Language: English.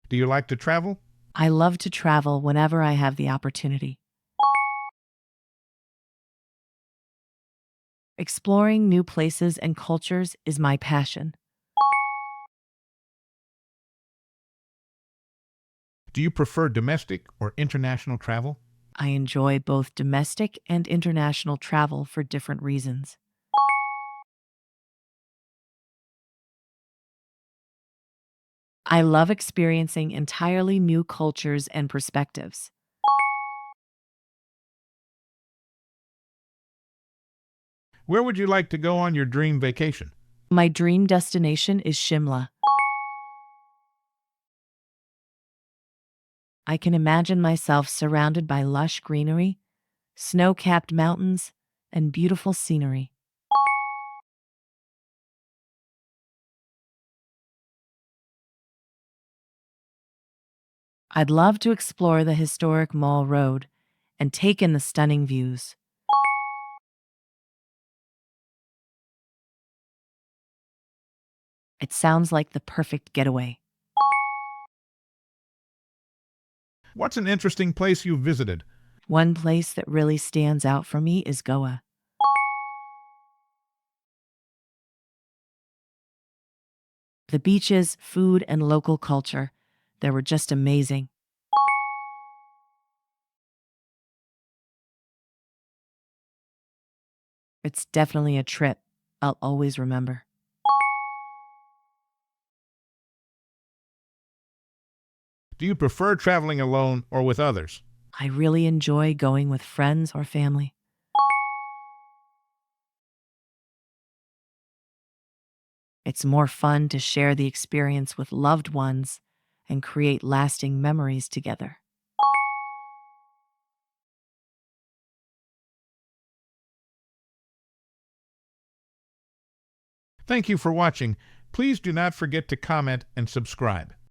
Do you like to travel? I love to travel whenever I have the opportunity. Exploring new places and cultures is my passion. Do you prefer domestic or international travel? I enjoy both domestic and international travel for different reasons. I love experiencing entirely new cultures and perspectives. Where would you like to go on your dream vacation? My dream destination is Shimla. I can imagine myself surrounded by lush greenery, snow-capped mountains, and beautiful scenery. I'd love to explore the historic Mall Road and take in the stunning views. It sounds like the perfect getaway. What's an interesting place you've visited? One place that really stands out for me is Goa. The beaches, food, and local culture, they were just amazing. It's definitely a trip I'll always remember. Do you prefer traveling alone or with others? I really enjoy going with friends or family. It's more fun to share the experience with loved ones and create lasting memories together. Thank you for watching. Please do not forget to comment and subscribe.